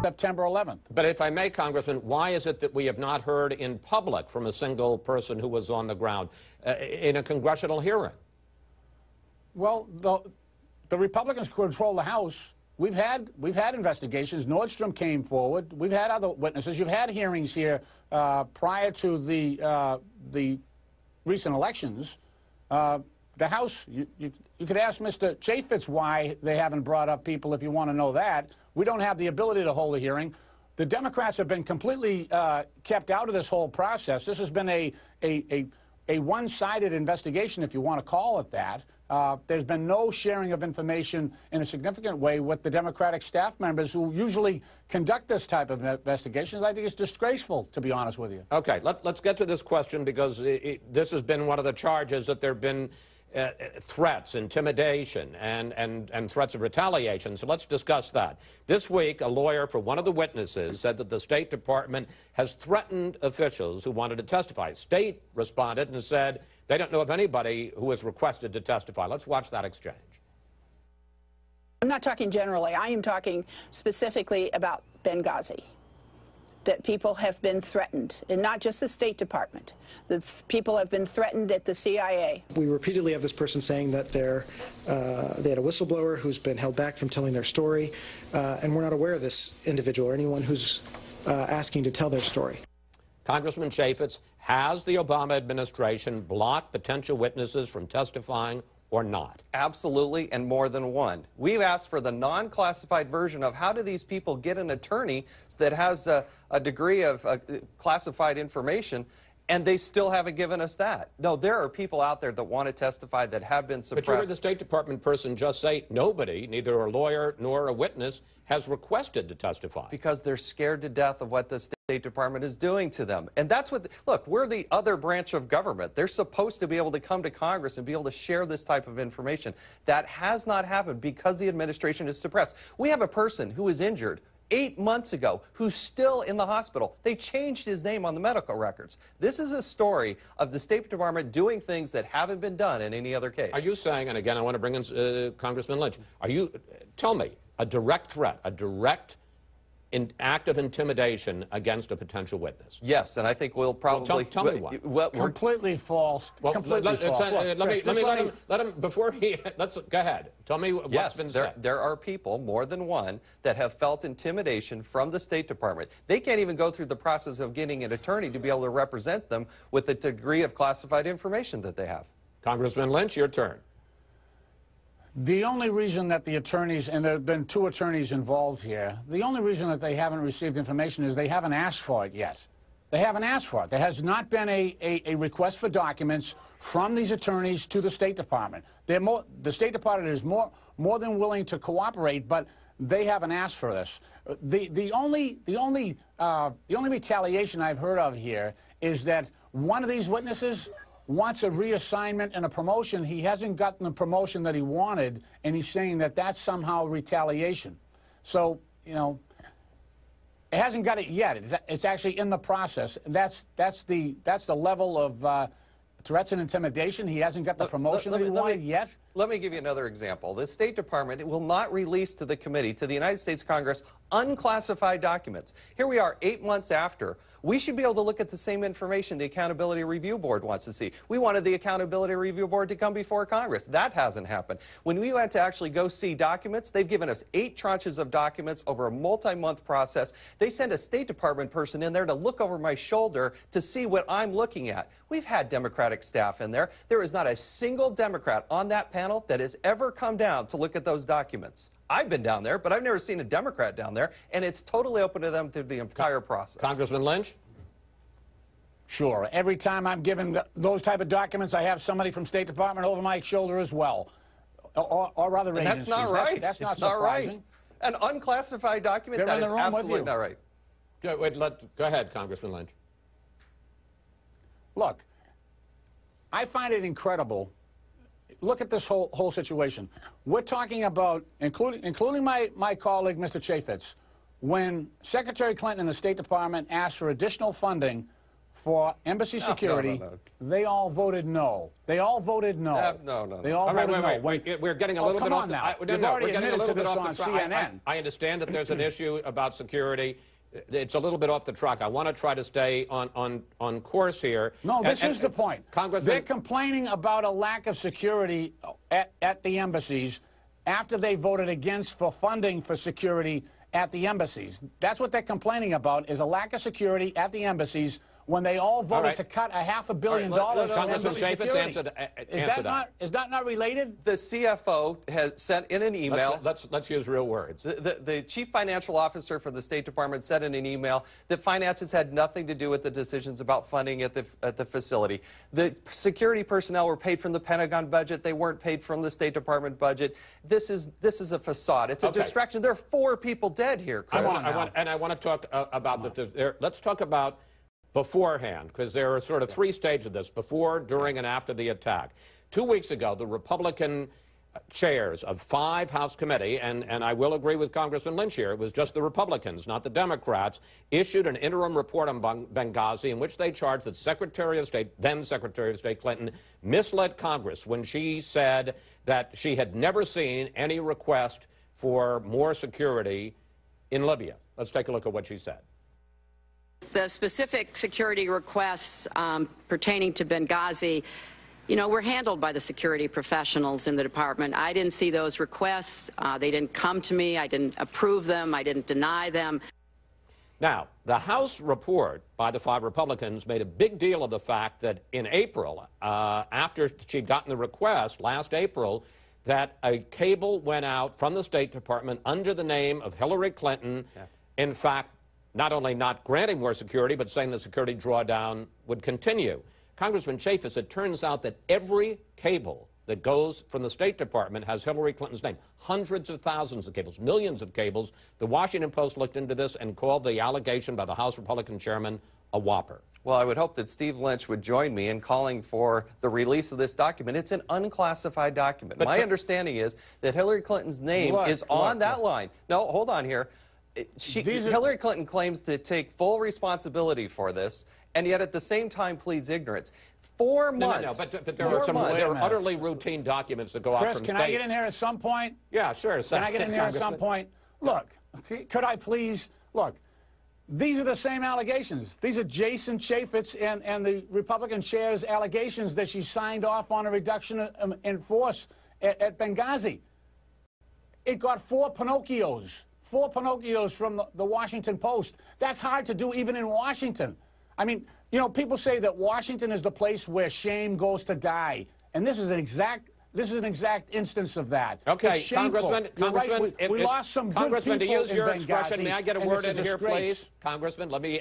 September 11th. But if I may, Congressman, why is it that we have not heard in public from a single person who was on the ground in a congressional hearing? Well, the Republicans control the House. We've had investigations. Nordstrom came forward. We've had other witnesses. You've had hearings here prior to the recent elections. The House, you could ask Mr. Chaffetz why they haven't brought up people if you want to know that. We don't have the ability to hold a hearing. The Democrats have been completely kept out of this whole process. This has been a one-sided investigation, if you want to call it that. There's been no sharing of information in a significant way with the Democratic staff members who usually conduct this type of investigations. I think it's disgraceful, to be honest with you. Okay, let's get to this question because this has been one of the charges that there have been threats, intimidation, and threats of retaliation. So let's discuss that. This week, a lawyer for one of the witnesses said that the State Department has threatened officials who wanted to testify. State responded and said they don't know of anybody who has requested to testify. Let's watch that exchange. I'm not talking generally. I am talking specifically about Benghazi. That people have been threatened, and not just the State Department. That people have been threatened at the CIA. We repeatedly have this person saying that they had a whistleblower who's been held back from telling their story, and we're not aware of this individual or anyone who's asking to tell their story. Congressman Chaffetz, has the Obama administration blocked potential witnesses from testifying or not? Absolutely, and more than one. We've asked for the non-classified version of how do these people get an attorney that has a degree of classified information, and they still haven't given us that. No, there are people out there that want to testify that have been suppressed. But you heard the State Department person just say nobody, neither a lawyer nor a witness, has requested to testify. Because they're scared to death of what the State Department is doing to them. And that's what, look, we're the other branch of government. They're supposed to be able to come to Congress and be able to share this type of information. That has not happened because the administration is suppressed. We have a person who was injured 8 months ago who's still in the hospital. They changed his name on the medical records. This is a story of the State Department doing things that haven't been done in any other case. Are you saying, and again I want to bring in Congressman Lynch, tell me, a direct threat, a direct act of intimidation against a potential witness? Yes, and I think we'll probably... Well, tell me what. Well, completely false. Well, completely false. Let him, before he... go ahead. Tell me what's been said. There are people, more than one, that have felt intimidation from the State Department. They can't even go through the process of getting an attorney to be able to represent them with the degree of classified information that they have. Congressman Lynch, your turn. The only reason that the attorneys, and there have been 2 attorneys involved here, the only reason that they haven't received information is they haven't asked for it yet. They haven't asked for it. There has not been a request for documents from these attorneys to the State Department. The State Department is more than willing to cooperate, but they haven't asked for this. The only retaliation I've heard of here is that one of these witnesses wants a reassignment and a promotion. He hasn't gotten the promotion that he wanted, and he's saying that that's somehow retaliation. So, you know, it hasn't got it yet. It's actually in the process. That's the level of threats and intimidation. He hasn't got the promotion that he wanted yet. Let me give you another example. The State Department will not release to the committee, to the United States Congress, unclassified documents. Here we are 8 months after. We should be able to look at the same information the Accountability Review Board wants to see. We wanted the Accountability Review Board to come before Congress. That hasn't happened. When we went to actually go see documents, they've given us 8 tranches of documents over a multi-month process. They send a State Department person in there to look over my shoulder to see what I'm looking at. We've had Democratic staff in there. There is not a single Democrat on that panel that has ever come down to look at those documents. I've been down there, but I've never seen a Democrat down there, and it's totally open to them through the entire process. Congressman Lynch? Sure. Every time I'm given those type of documents, I have somebody from State Department over my shoulder as well, or other agencies. That's not right. That's not surprising. An unclassified document, that is absolutely not right. Go ahead, Congressman Lynch. Look, I find it incredible. Look at this whole situation. We're talking about, including my colleague, Mr. Chaffetz, when Secretary Clinton and the State Department asked for additional funding for embassy security, they all voted no. They all voted no. No. They all voted no. Wait. We're getting a little bit off the track. You've already admitted to this on CNN. I understand that there's an issue about security. It's a little bit off the track. I want to try to stay on course here. No, this is the point. Congressman, they're complaining about a lack of security at the embassies after they voted against for funding for security at the embassies. That's what they're complaining about, is a lack of security at the embassies when they all voted to cut $500 million from Congressman embassy Chaffetz, security. answer that. Is that not related? The CFO has sent in an email. Let's use real words. The chief financial officer for the State Department said in an email that finances had nothing to do with the decisions about funding at the facility. The security personnel were paid from the Pentagon budget. They weren't paid from the State Department budget. This is a facade. It's a distraction. There are 4 people dead here, Chris. I want to talk about that. Let's talk about beforehand, because there are sort of 3 stages of this: before, during, and after the attack. 2 weeks ago, the Republican chairs of 5 House committee, and I will agree with Congressman Lynch here, it was just the Republicans, not the Democrats, issued an interim report on Benghazi in which they charged that Secretary of State, then Secretary of State Clinton, misled Congress when she said that she had never seen any request for more security in Libya. Let's take a look at what she said. The specific security requests pertaining to Benghazi, were handled by the security professionals in the department. I didn't see those requests. They didn't come to me. I didn't approve them. I didn't deny them. Now, the House report by the 5 Republicans made a big deal of the fact that in April, after she'd gotten the request last April, that a cable went out from the State Department under the name of Hillary Clinton, in fact, not only not granting more security, but saying the security drawdown would continue. Congressman Chaffetz, it turns out that every cable that goes from the State Department has Hillary Clinton's name. Hundreds of thousands of cables, millions of cables. The Washington Post looked into this and called the allegation by the House Republican chairman a whopper. Well, I would hope that Steve Lynch would join me in calling for the release of this document. It's an unclassified document. My understanding is that Hillary Clinton's name is on that line. No, hold on here. Hillary Clinton claims to take full responsibility for this, and yet at the same time pleads ignorance. 4 months. No, but there are utterly routine documents that go out from Chris, can I get in here at some point? Yeah, sure. Can I get in there at some point? Look, could I please? Look, these are the same allegations. These are Jason Chaffetz and the Republican chair's allegations that she signed off on a reduction in force at Benghazi. It got 4 Pinocchios. 4 Pinocchios from the Washington Post. That's hard to do even in Washington. I mean, people say that Washington is the place where shame goes to die. And this is an exact instance of that. Okay, Congressman, right. we lost some good people to use your in expression, Benghazi, may I get a word in here, please? Congressman, let me